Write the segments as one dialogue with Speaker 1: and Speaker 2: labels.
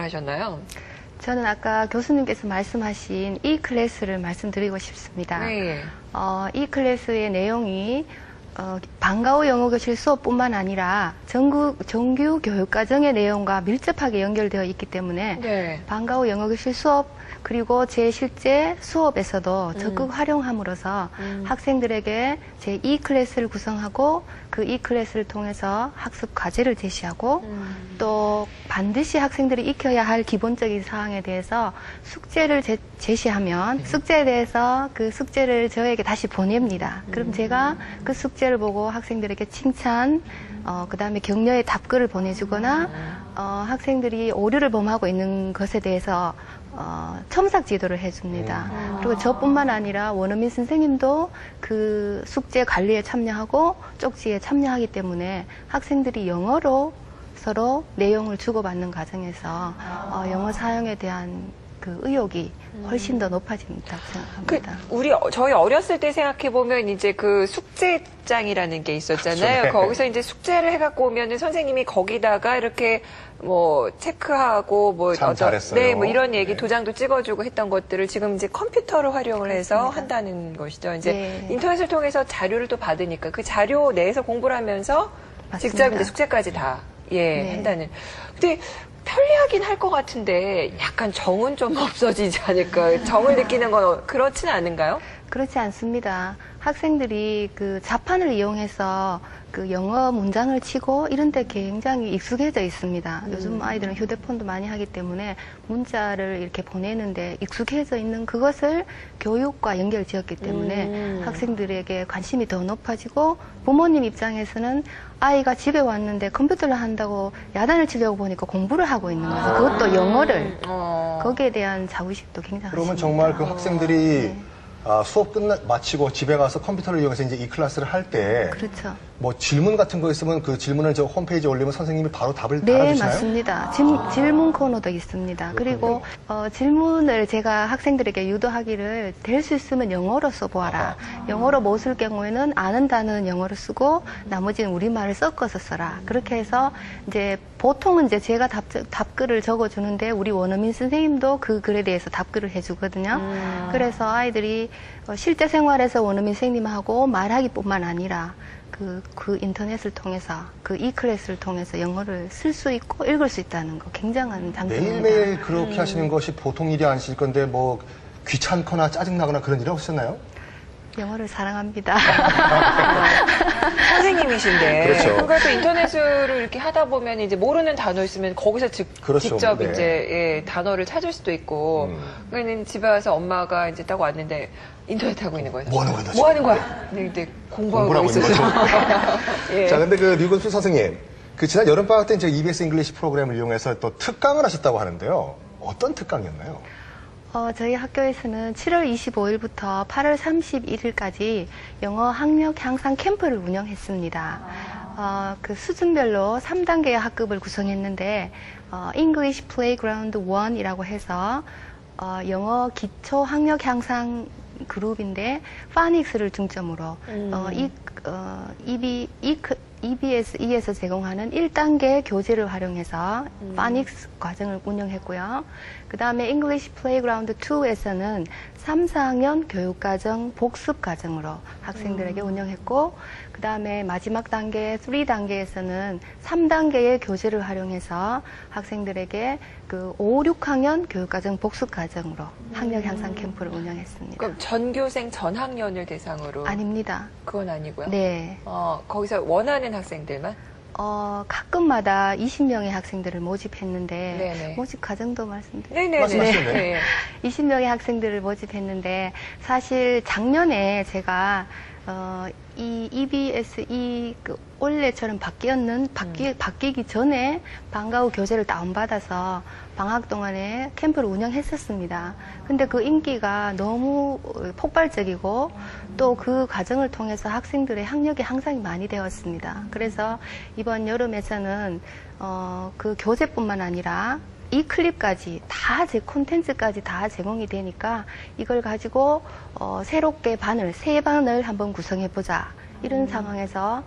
Speaker 1: 하셨나요?
Speaker 2: 저는 아까 교수님께서 말씀하신 이 클래스를 말씀드리고 싶습니다.
Speaker 1: 네.
Speaker 2: 이 클래스의 내용이 방과후 영어교실 수업뿐만 아니라 정규 교육과정의 내용과 밀접하게 연결되어 있기 때문에
Speaker 1: 네.
Speaker 2: 방과후 영어교실 수업 그리고 제 실제 수업에서도 적극 활용함으로써 학생들에게 제 E 클래스를 구성하고 그 E 클래스를 통해서 학습 과제를 제시하고 또 반드시 학생들이 익혀야 할 기본적인 사항에 대해서 숙제를 제시하면 숙제에 대해서 그 숙제를 저에게 다시 보냅니다. 그럼 제가 그 숙제를 보고 학생들에게 칭찬, 그 다음에 격려의 답글을 보내주거나 학생들이 오류를 범하고 있는 것에 대해서 첨삭 지도를 해줍니다. 그리고 저뿐만 아니라 원어민 선생님도 그 숙제 관리에 참여하고 쪽지에 참여하기 때문에 학생들이 영어로 서로 내용을 주고받는 과정에서 영어 사용에 대한 그 의욕이 훨씬 더 높아집니다. 생각합니다.
Speaker 1: 저희 어렸을 때 생각해보면 이제 그 숙제장이라는 게 있었잖아요.
Speaker 3: 그렇죠.
Speaker 1: 거기서 이제 숙제를 해갖고 오면은 선생님이 거기다가 이렇게 뭐 체크하고 뭐
Speaker 3: 참 잘했어요.
Speaker 1: 네, 뭐 이런 얘기
Speaker 3: 네.
Speaker 1: 도장도 찍어주고 했던 것들을 지금 이제 컴퓨터를 활용을 해서
Speaker 2: 그렇습니다.
Speaker 1: 한다는 것이죠. 이제
Speaker 2: 네.
Speaker 1: 인터넷을 통해서 자료를 또 받으니까 그 자료 내에서 공부를 하면서
Speaker 2: 맞습니다.
Speaker 1: 직접 이제 숙제까지 다
Speaker 2: 네.
Speaker 1: 한다는. 근데 편리하긴 할 것 같은데 약간 정은 좀 없어지지 않을까? 정을 느끼는 건 그렇지는 않은가요?
Speaker 2: 그렇지 않습니다. 학생들이 그 자판을 이용해서 그 영어 문장을 치고 이런 데 굉장히 익숙해져 있습니다. 요즘 아이들은 휴대폰도 많이 하기 때문에 문자를 이렇게 보내는데 익숙해져 있는 그것을 교육과 연결 지었기 때문에 학생들에게 관심이 더 높아지고 부모님 입장에서는 아이가 집에 왔는데 컴퓨터를 한다고 야단을 치려고 보니까 공부를 하고 있는 거죠. 그것도 영어를. 거기에 대한 자부심도 굉장히
Speaker 3: 그러면
Speaker 2: 심합니다.
Speaker 3: 정말 그 학생들이 수업 마치고 집에 가서 컴퓨터를 이용해서 이제 이 클래스를 할 때
Speaker 2: 그렇죠.
Speaker 3: 뭐 질문 같은 거 있으면 그 질문을 저 홈페이지에 올리면 선생님이 바로 답을
Speaker 2: 네,
Speaker 3: 달아주시나요?
Speaker 2: 맞습니다. 질문 코너도 있습니다. 그리고 질문을 제가 학생들에게 유도하기를 될 수 있으면 영어로 써보아라. 영어로 못 쓸 경우에는 아는 단어는 영어로 쓰고 나머지는 우리말을 섞어서 써라. 그렇게 해서 이제 보통은 이제 제가 답글을 적어주는데 우리 원어민 선생님도 그 글에 대해서 답글을 해주거든요. 그래서 아이들이 실제 생활에서 원어민 선생님하고 말하기뿐만 아니라 그 인터넷을 통해서 그 E 클래스를 통해서 영어를 쓸 수 있고 읽을 수 있다는 거 굉장한 장점입니다.
Speaker 3: 매일매일 그렇게 하시는 것이 보통 일이 아니실 건데 뭐 귀찮거나 짜증나거나 그런 일이 없었나요?
Speaker 2: 영어를 사랑합니다.
Speaker 1: 선생님이신데.
Speaker 3: 그렇죠.
Speaker 1: 그러니까 또 인터넷으로 이렇게 하다 보면 이제 모르는 단어 있으면 거기서
Speaker 3: 그렇죠.
Speaker 1: 직접
Speaker 3: 네.
Speaker 1: 이제 단어를 찾을 수도 있고. 그러니까 집에 와서 엄마가 이제 딱 왔는데 인터넷 하고 있는 거예요.
Speaker 3: 뭐 하는 거야, 너
Speaker 1: 뭐 하는 거야? 근데 이제 공부하고
Speaker 3: 있는
Speaker 1: 있어서.
Speaker 3: 거죠. 자, 근데 그 류건수 선생님, 그 지난 여름방학 때 저희 EBS 잉글리시 프로그램을 이용해서 또 특강을 하셨다고 하는데요. 어떤 특강이었나요?
Speaker 2: 저희 학교에서는 7월 25일부터 8월 31일까지 영어 학력 향상 캠프를 운영했습니다. 그 수준별로 3단계의 학급을 구성했는데 English Playground 1이라고 해서 영어 기초 학력 향상 그룹인데 파닉스를 중점으로 EBS-E에서 제공하는 1단계 교재를 활용해서 파닉스 과정을 운영했고요. 그 다음에 English Playground 2에서는 3, 4학년 교육과정 복습과정으로 학생들에게 운영했고, 그 다음에 마지막 단계 3단계에서는 3단계의 교재를 활용해서 학생들에게 그 5, 6학년 교육과정 복습과정으로 학력 향상 캠프를 운영했습니다.
Speaker 1: 그럼 전교생 전학년을 대상으로?
Speaker 2: 아닙니다.
Speaker 1: 그건 아니고요?
Speaker 2: 네.
Speaker 1: 거기서 원하는 학생들만?
Speaker 2: 가끔마다 20명의 학생들을 모집했는데,
Speaker 1: 네네.
Speaker 2: 모집 과정도 말씀드릴게요.
Speaker 1: 네네네.
Speaker 3: 말씀하시죠.
Speaker 1: 네.
Speaker 2: 20명의 학생들을 모집했는데, 사실 작년에 제가, 이 EBS, 원래처럼 바뀌기 전에 방과후 교재를 다운받아서 방학 동안에 캠프를 운영했었습니다. 근데 그 인기가 너무 폭발적이고 또 그 과정을 통해서 학생들의 학력이 향상이 많이 되었습니다. 그래서 이번 여름에서는 그 교재뿐만 아니라 이 클립까지 다 콘텐츠까지 다 제공이 되니까 이걸 가지고 새롭게 세 반을 한번 구성해 보자 이런 상황에서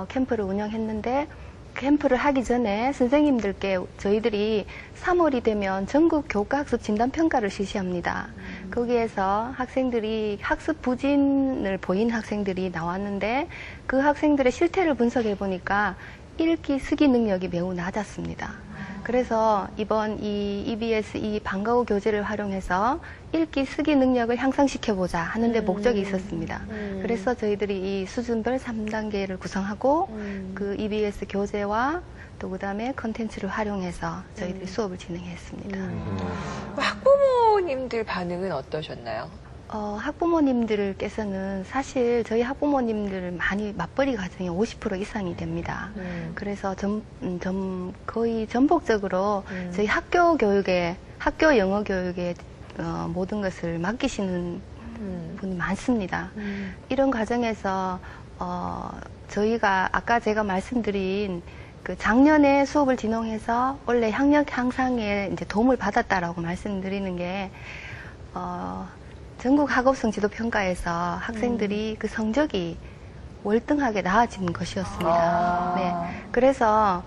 Speaker 2: 캠프를 운영했는데 캠프를 하기 전에 선생님들께 저희들이 3월이 되면 전국 교과학습 진단평가를 실시합니다. 거기에서 학생들이 학습 부진을 보인 학생들이 나왔는데 그 학생들의 실태를 분석해 보니까 읽기, 쓰기 능력이 매우 낮았습니다. 그래서 이번 이 EBS 이 방과 후 교재를 활용해서 읽기, 쓰기 능력을 향상시켜보자 하는 데 목적이 있었습니다. 그래서 저희들이 이 수준별 3단계를 구성하고 그 EBS 교재와 또 그다음에 컨텐츠를 활용해서 저희들이 수업을 진행했습니다.
Speaker 1: 학부모님들 반응은 어떠셨나요?
Speaker 2: 학부모님들께서는 사실 저희 학부모님들 많이 맞벌이 가정이 50% 이상이 됩니다. 그래서 거의 전폭적으로 저희 학교 교육에, 학교 영어 교육에 모든 것을 맡기시는 분이 많습니다. 이런 과정에서 저희가 아까 제가 말씀드린 그 작년에 수업을 진행해서 원래 학력 향상에 이제 도움을 받았다라고 말씀드리는 게 전국 학업성 지도 평가에서 학생들이 그 성적이 월등하게 나아진 것이었습니다. 네. 그래서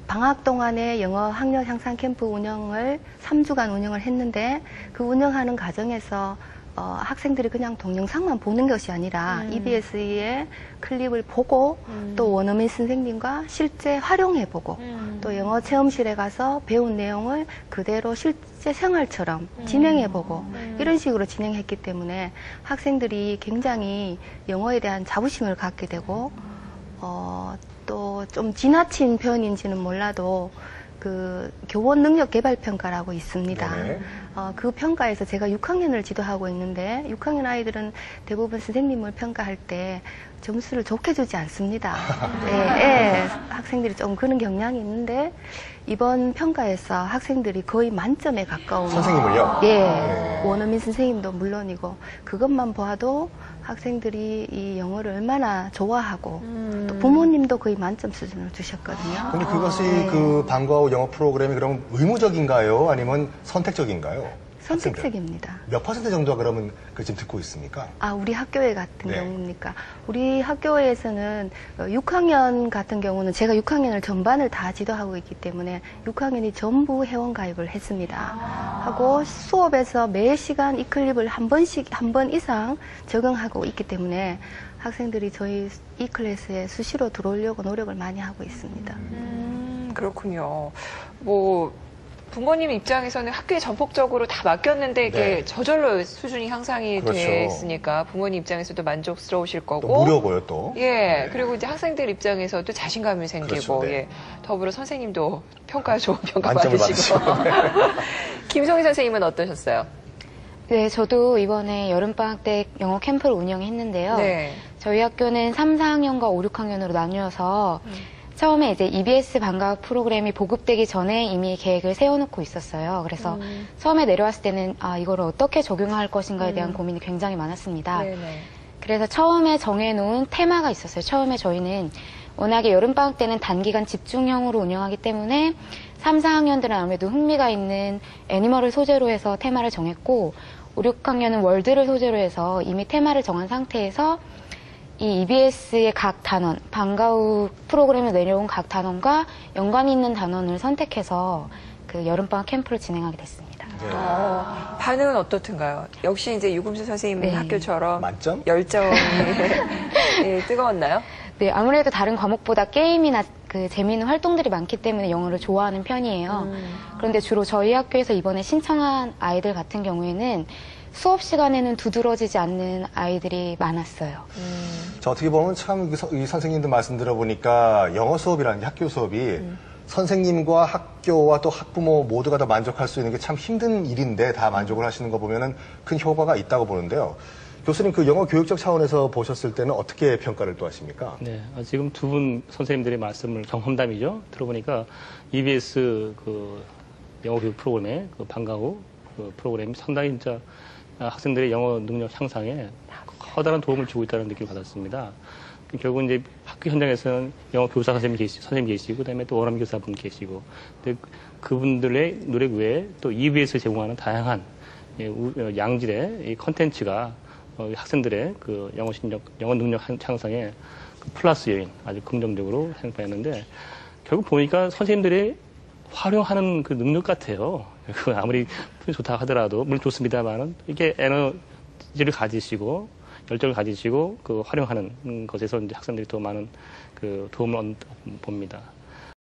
Speaker 2: 방학 동안에 영어 학력 향상 캠프 운영을 3주간 운영을 했는데 그 운영하는 과정에서 학생들이 그냥 동영상만 보는 것이 아니라 EBS의 클립을 보고 또 원어민 선생님과 실제 활용해보고 또 영어 체험실에 가서 배운 내용을 그대로 실제 생활처럼 진행해보고 이런 식으로 진행했기 때문에 학생들이 굉장히 영어에 대한 자부심을 갖게 되고 또 좀 지나친 표현인지는 몰라도 그 교원 능력 개발 평가라고 있습니다. 그 평가에서 제가 6학년을 지도하고 있는데 6학년 아이들은 대부분 선생님을 평가할 때 점수를 좋게 주지 않습니다. 학생들이 좀 그런 경향이 있는데 이번 평가에서 학생들이 거의 만점에 가까운
Speaker 3: 선생님을요?
Speaker 2: 원어민 선생님도 물론이고 그것만 봐도 학생들이 이 영어를 얼마나 좋아하고 또 부모님도 거의 만점 수준을 주셨거든요.
Speaker 3: 근데 그것이 그 방과 후 영어 프로그램이 그럼 의무적인가요? 아니면 선택적인가요?
Speaker 2: 선택적입니다.
Speaker 3: 몇 퍼센트 정도가 그러면 그 지금 듣고 있습니까?
Speaker 2: 우리 학교에 같은 경우입니까? 우리 학교에서는 6학년 같은 경우는 제가 6학년을 전반을 다 지도하고 있기 때문에 6학년이 전부 회원 가입을 했습니다. 하고 수업에서 매 시간 이 클립을 한 번 이상 적용하고 있기 때문에 학생들이 저희 이 클래스에 수시로 들어오려고 노력을 많이 하고 있습니다.
Speaker 1: 그렇군요. 부모님 입장에서는 학교에 전폭적으로 다 맡겼는데 이게 저절로 수준이 향상이 됐으니까 부모님 입장에서도 만족스러우실 거고.
Speaker 3: 또 무료고요, 또.
Speaker 1: 그리고 이제 학생들 입장에서도 자신감이 생기고, 더불어 선생님도 좋은 평가
Speaker 3: 만점을
Speaker 1: 받으시고. 김송희 선생님은 어떠셨어요?
Speaker 4: 네, 저도 이번에 여름방학 때 영어 캠프를 운영했는데요. 저희 학교는 3, 4학년과 5, 6학년으로 나뉘어서 처음에 이제 EBS 방과후 프로그램이 보급되기 전에 이미 계획을 세워놓고 있었어요. 그래서 처음에 내려왔을 때는 이걸 어떻게 적용할 것인가에 대한 고민이 굉장히 많았습니다. 그래서 처음에 정해놓은 테마가 있었어요. 처음에 저희는 워낙에 여름방학 때는 단기간 집중형으로 운영하기 때문에 3, 4학년들은 아무래도 흥미가 있는 애니멀을 소재로 해서 테마를 정했고 5, 6학년은 월드를 소재로 해서 이미 테마를 정한 상태에서 이 EBS의 각 단원, 방과 후 프로그램에 내려온 각 단원과 연관이 있는 단원을 선택해서 그 여름방학 캠프를 진행하게 됐습니다.
Speaker 1: 반응은 어떻든가요? 역시 이제 유금수 선생님 학교처럼
Speaker 3: 만점?
Speaker 1: 열정이 뜨거웠나요?
Speaker 4: 네, 아무래도 다른 과목보다 게임이나 그 재미있는 활동들이 많기 때문에 영어를 좋아하는 편이에요. 그런데 주로 저희 학교에서 이번에 신청한 아이들 같은 경우에는 수업 시간에는 두드러지지 않는 아이들이 많았어요.
Speaker 3: 저 어떻게 보면 참 이 선생님들 말씀 들어보니까 영어 수업이라는 게 학교 수업이 선생님과 학교와 또 학부모 모두가 다 만족할 수 있는 게 참 힘든 일인데 다 만족을 하시는 거 보면은 큰 효과가 있다고 보는데요. 교수님 그 영어 교육적 차원에서 보셨을 때는 어떻게 평가를 또 하십니까?
Speaker 5: 네, 지금 두 분 선생님들의 말씀을 경험담이죠. 들어보니까 EBS 그 영어 교육 프로그램의 그 방과 후 그 프로그램이 상당히 진짜 학생들의 영어 능력 향상에 커다란 도움을 주고 있다는 느낌을 받았습니다. 결국 이제 학교 현장에서는 영어 교사 선생님 계시고, 그다음에 또 원어민 교사분 계시고, 근데 그분들의 노력 외에 또 EBS 제공하는 다양한 양질의 이 컨텐츠가 학생들의 그 영어 능력 향상에 플러스 요인, 아주 긍정적으로 생각했는데 결국 보니까 선생님들이 활용하는 그 능력 같아요. 그 아무리 좋다 하더라도 물론 좋습니다만은 이게 에너지를 가지시고 열정을 가지시고 그 활용하는 것에서 이제 학생들이 더 많은 그 도움을 봅니다.